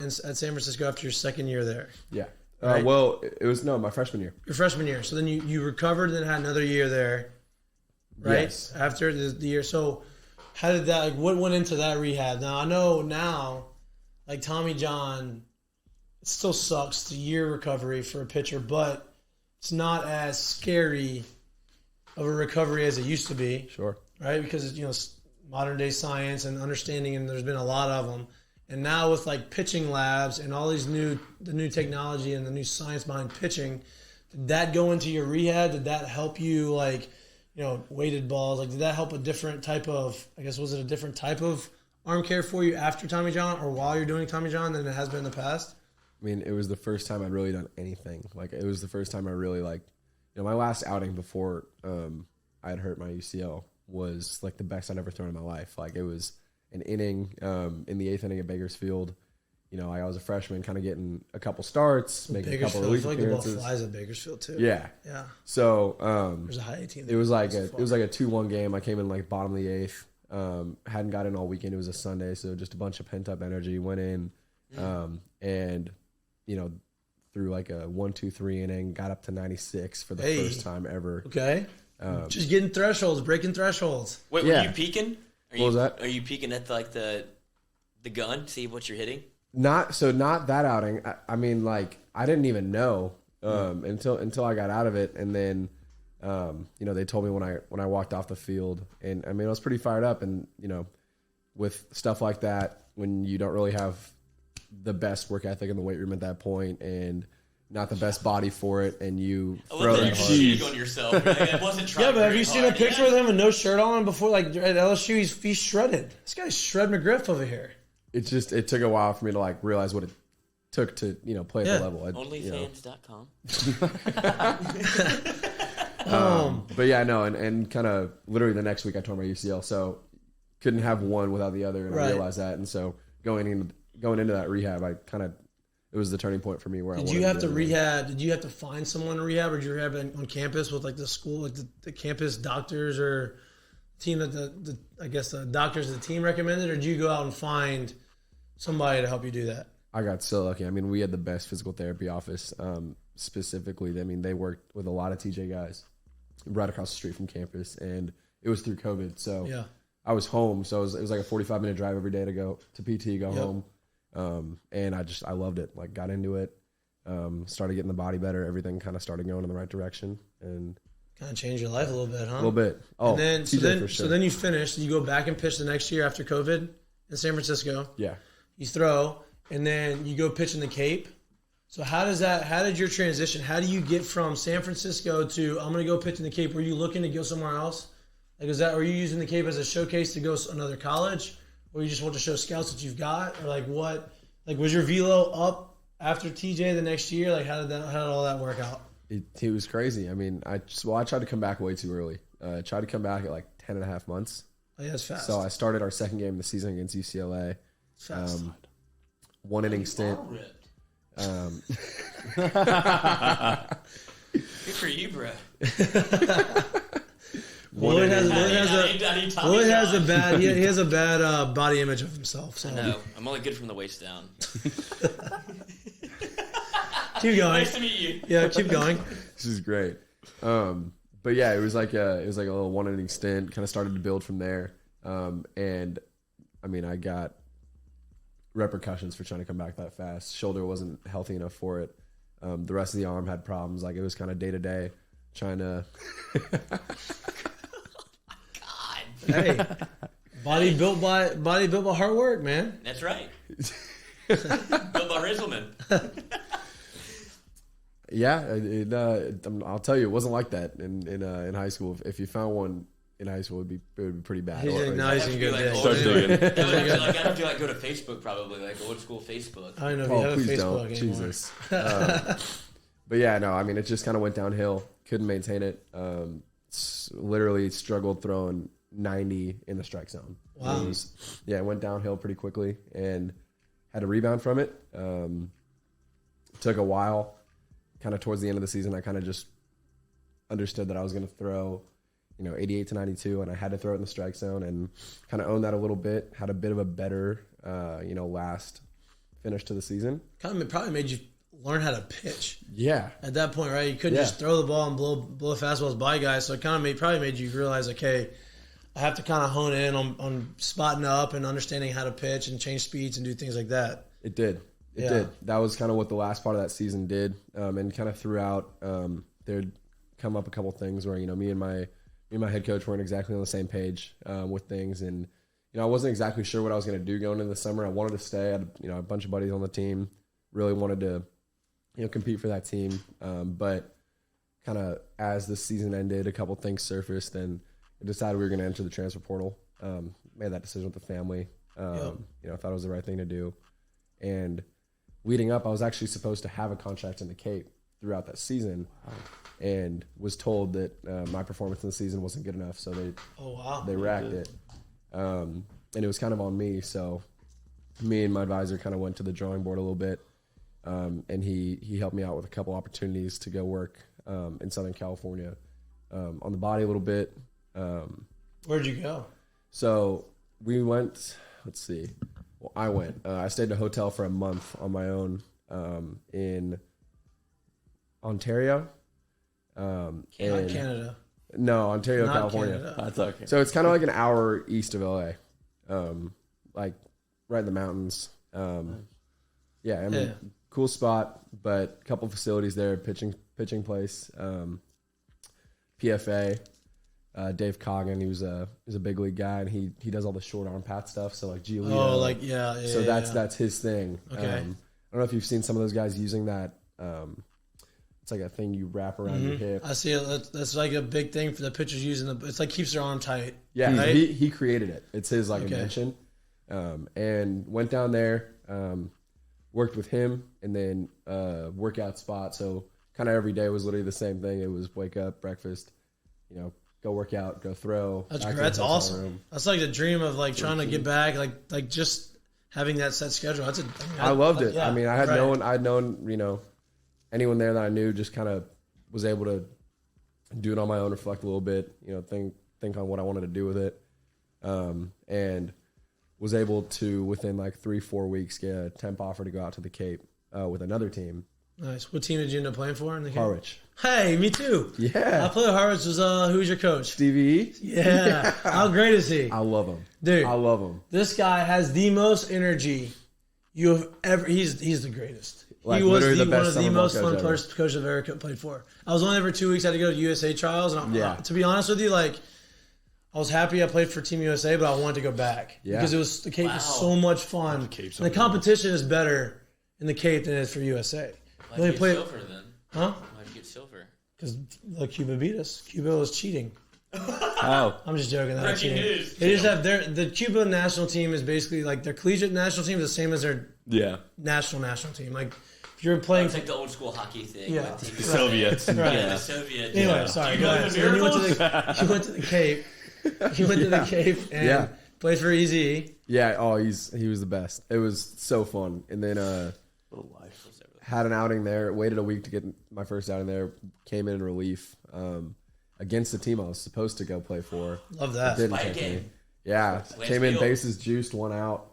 at San Francisco after your second year there. Yeah. Right. Well, it was my freshman year. Your freshman year. So then you recovered and then had another year there, right? Yes. After the year. So how did that, like, what went into that rehab? Now, I know now, like Tommy John, it still sucks, the year recovery for a pitcher, but it's not as scary of a recovery as it used to be. Sure. Right? Because, modern day science and understanding, and there's been a lot of them. And now with like pitching labs and all these the new technology and the new science behind pitching, did that go into your rehab? Did that help you, like, weighted balls? Like, did that help a different type of, I guess, was it a different type of arm care for you after Tommy John or while you're doing Tommy John than it has been in the past? I mean, it was the first time I'd really done anything. Like, it was the first time I really, like, my last outing before I had hurt my UCL was like the best I'd ever thrown in my life. Like, it was an inning in the 8th inning at Bakersfield. I was a freshman, kind of getting a couple starts, making a couple relief appearances. The ball flies at Bakersfield too. Yeah. Yeah. So there's a high 18. It was like a 2-1 game. I came in like bottom of the 8th. Hadn't got in all weekend. It was a Sunday, so just a bunch of pent up energy. Went in, and through like a 1-2-3 inning, got up to 96 for the first time ever. Okay. Just getting thresholds, breaking thresholds. Wait, were you peeking? What was that? Are you peeking at like the gun, see what you're hitting? Not that outing. I mean, like, I didn't even know until I got out of it, and then they told me when I walked off the field, and I mean, I was pretty fired up, and with stuff like that, when you don't really have the best work ethic in the weight room at that point, and not the best body for it, and you throw that hard. On yourself. It wasn't trying. Yeah, but have you seen a picture of him with no shirt on before? Like at LSU, he's shredded. This guy's Shred McGriff over here. It took a while for me to like realize what it took to play at the level. Onlyfans.com. But yeah, no, and kind of literally the next week I tore my UCL, so couldn't have one without the other, and I realized that, and so going into that rehab, it was the turning point for me. Did you have to rehab? Did you have to find someone to rehab, or did you rehab on campus with like the school, like the campus doctors or team that the doctors of the team recommended, or did you go out and find somebody to help you do that? I got so lucky. I mean, we had the best physical therapy office. Specifically, I mean, they worked with a lot of TJ guys right across the street from campus, and it was through COVID, so yeah. I was home, so it was like a 45-minute drive every day to go to PT, go home. And I loved it. Like, got into it, started getting the body better. Everything kind of started going in the right direction, and kind of changed your life a little bit, huh? A little bit. Oh, and then, TJ for sure. So then you finished. You go back and pitch the next year after COVID in San Francisco. Yeah. You throw, and then you go pitch in the Cape. So how did your transition? How do you get from San Francisco to I'm going to go pitch in the Cape? Were you looking to go somewhere else? Like, were you using the Cape as a showcase to go to another college? Or you just want to show scouts what you've got? Or like what? Like, was your velo up after TJ the next year? Like, how did all that work out? It was crazy. I mean, I tried to come back way too early. I tried to come back at like 10 and a half months. Oh, yeah, that's fast. So I started our second game of the season against UCLA. Fast. 1 inning stint. Good for you, bro. Lloyd has a bad body image of himself. So. No, I'm only good from the waist down. Keep going. Nice to meet you. Yeah, keep going. This is great. But yeah, it was like a little 1 inning stint. Kind of started to build from there. And I mean, I got repercussions for trying to come back that fast. Shoulder wasn't healthy enough for it. The rest of the arm had problems. Like, it was kind of day to day trying to. Hey, body built by hard work, man. That's right. Built by Reyzelman. Yeah, I'll tell you, it wasn't like that in high school. If you found one in high school, it would be pretty bad. He's I'd have to go to Facebook, probably, like old school Facebook. I don't know if you have please a Facebook don't. anymore. Jesus. But yeah, no, I mean, it just kind of went downhill. Couldn't maintain it. Literally struggled throwing 90 in the strike zone. Wow. It went downhill pretty quickly and had to rebound from it. Took a while. Kind of towards the end of the season, I kind of just understood that I was going to throw, 88 to 92, and I had to throw it in the strike zone and kind of own that a little bit. Had a bit of a better, last finish to the season. Kind of probably made you learn how to pitch. Yeah. At that point, right? You couldn't just throw the ball and blow fastballs by guys. So it kind of probably made you realize, like, hey, I have to kind of hone in on spotting up and understanding how to pitch and change speeds and do things like that. It did. It did. That was kind of what the last part of that season did. And kind of throughout, there'd come up a couple things where, me and my head coach weren't exactly on the same page with things. And, I wasn't exactly sure what I was going to do going into the summer. I wanted to stay. I had, a bunch of buddies on the team. Really wanted to, compete for that team. But kind of as the season ended, a couple things surfaced, and I decided we were going to enter the transfer portal. Made that decision with the family. I thought it was the right thing to do. And leading up, I was actually supposed to have a contract in the Cape throughout that season, and was told that my performance in the season wasn't good enough, so they racked it. And it was kind of on me, so me and my advisor kind of went to the drawing board a little bit, and he helped me out with a couple opportunities to go work in Southern California on the body a little bit. Where'd you go? So we went, let's see. Well, I went. I stayed in a hotel for a month on my own in Ontario. Not Canada. No, Ontario, Not California. Canada. That's okay. So it's kind of like an hour east of LA, like right in the mountains. Cool spot, but a couple facilities there, pitching place. PFA. Dave Coggin, he was a big league guy, and he does all the short arm path stuff. So like Giolito. So that's his thing. Okay. I don't know if you've seen some of those guys using that. It's like a thing you wrap around your hip. I see it. That's like a big thing for the pitchers using it's like keeps their arm tight. Yeah, right? he created it. It's his invention. And went down there, worked with him, and then workout spot. So kind of every day was literally the same thing. It was wake up, breakfast, go work out, go throw. That's great. That's awesome. That's like the dream of like trying to get back, like just having that set schedule. I loved it. Yeah, I mean, I'd known, anyone there that I knew, just kind of was able to do it on my own, reflect a little bit, think on what I wanted to do with it. And was able to, within like 3-4 weeks, get a temp offer to go out to the Cape with another team. Nice. What team did you end up playing for in the game? Harwich. Hey, me too. Yeah. I played at Harwich. Who's your coach? Stevie E? Yeah. How great is he? I love him. Dude. I love him. This guy has the most energy you have ever. He's the greatest. Like, he was literally one best of the most fun ever. coaches I've ever played for. I was only there for 2 weeks. I had to go to USA trials. And to be honest with you, I was happy I played for Team USA, but I wanted to go back. Yeah. Because the Cape was so much fun. And the competition is better in the Cape than it is for USA. Why'd you get silver then? Huh? Why'd you get silver? Because Cuba beat us. Cuba was cheating. Oh. I'm just joking. Breaking news. They just have the Cuba national team is basically like their collegiate national team is the same as their national team. Like if you're playing, It's like the old school hockey thing. Yeah. With The Soviets. Right. Yeah, Yeah. the Soviet. anyway, sorry. Go ahead. So then you went to the Cape. You went to the Cape and played for Easy. Yeah. Oh, he was the best. It was so fun. And then Little life. had an outing there. Waited a week to get my first outing there. Came in relief against the team I was supposed to go play for. Love that. Didn't Spike take me. game. Yeah. Lance Came in Beal. bases juiced, 1 out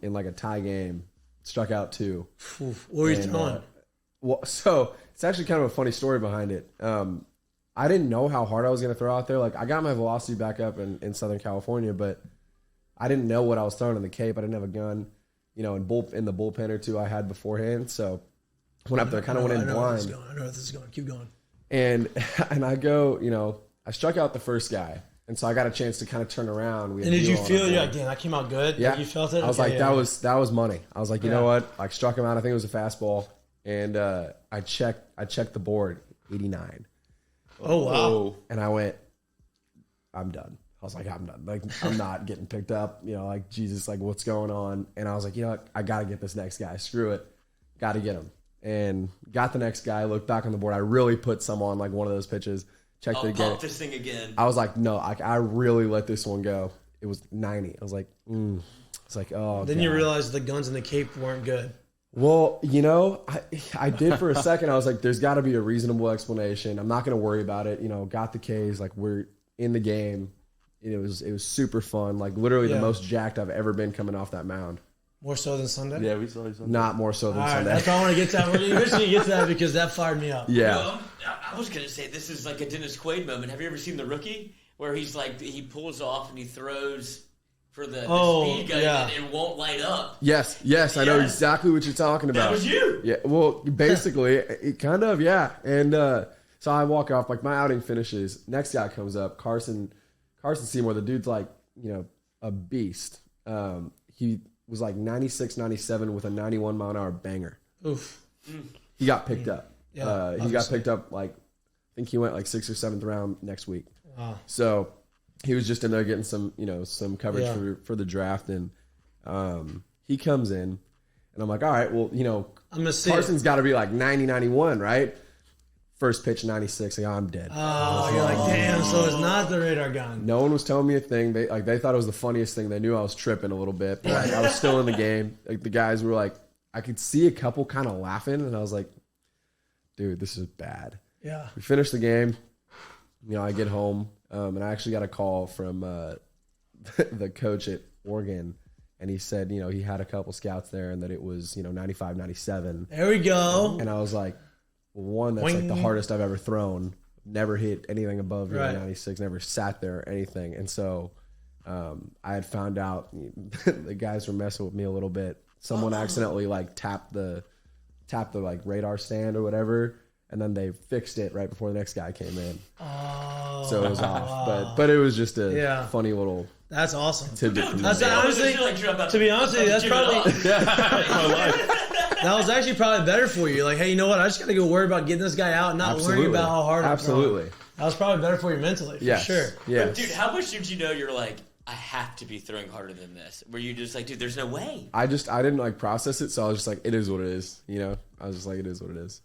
in like a tie game. Struck out 2. Oof, what were you And, throwing? So it's actually kind of a funny story behind it. I didn't know how hard I was going to throw out there. Like I got my velocity back up in Southern California, but I didn't know what I was throwing in the Cape. I didn't have a gun, in the bullpen or two I had beforehand. So went up there, kind of went in blind. I know where this is going. Keep going. And I go, I struck out the first guy. And so I got a chance to kind of turn around. And did you feel again? That came out good. Yeah, Like, you felt it. I was Okay, that was money. I was like, you know what? Like struck him out. I think it was a fastball, and I checked the board, 89. Oh wow! And I went, I'm done. I was like, I'm done. Like I'm not getting picked up. Like Jesus, like what's going on? And I was like, what? I got to get this next guy. Screw it, got to get him. And got the next guy. Looked back on the board. I really put some on like one of those pitches. Checked it again. Pump this thing again. I was like, no, I really let this one go. It was 90. I was like, It's like, oh. Then God. you realized the guns in the Cape weren't good. Well, I did for a second. I was like, there's got to be a reasonable explanation. I'm not going to worry about it. Got the K's. Like we're in the game. It was super fun. Like literally the most jacked I've ever been coming off that mound. More so than Sunday? Yeah, we saw something. Not more so than All right, Sunday. that's what I want to get to that. We're eventually going to get to that because that fired me up. Yeah. Well, I was gonna say this is like a Dennis Quaid moment. Have you ever seen The Rookie, where he's like he pulls off and he throws for the speed gun yeah. and it won't light up? Yes, I know exactly what you're talking about. That was you. Yeah, well, basically, it kind of, yeah. And so I walk off, like my outing finishes. Next guy comes up, Carson Seymour. The dude's like, a beast. He was like 96, 97 with a 91 mile an hour banger. Oof. He got picked up. Yeah, he got picked up like, I think he went like 6th or 7th round next week. Wow. So he was just in there getting some, some coverage Yeah. for the draft. And he comes in and I'm like, all right, well, I'm going to see Carson's got to be like 90, 91, right? First pitch, 96. Like, I'm dead. Oh, you're like, damn, so it's not the radar gun. No one was telling me a thing. They thought it was the funniest thing. They knew I was tripping a little bit. But like, I was still in the game. Like the guys were like, I could see a couple kind of laughing, and I was like, dude, this is bad. Yeah. We finished the game. I get home, and I actually got a call from the coach at Oregon, and he said, he had a couple scouts there, and that it was 95, 97. There we go. And I was like, one, that's like the hardest I've ever thrown. Never hit anything above Right. 96. Never sat there or anything. And so I had found out the guys were messing with me a little bit. Someone accidentally like tapped the like radar stand or whatever, and then they fixed it right before the next guy came in. Oh, So it was off. But it was just a Yeah. funny little that's awesome. tidbit from That's me. honestly, to be honest with you, that's probably that was actually probably better for you. Like, hey, you know what? I just got to go worry about getting this guy out, and not worrying about how hard I'm throwing. Absolutely. That was probably better for you mentally, for Yes. sure. Yes. Dude, how much did you know you're like, I have to be throwing harder than this? Were you just like, dude, there's no way? I didn't like process it, so I was just like, it is what it is. I was just like, it is what it is.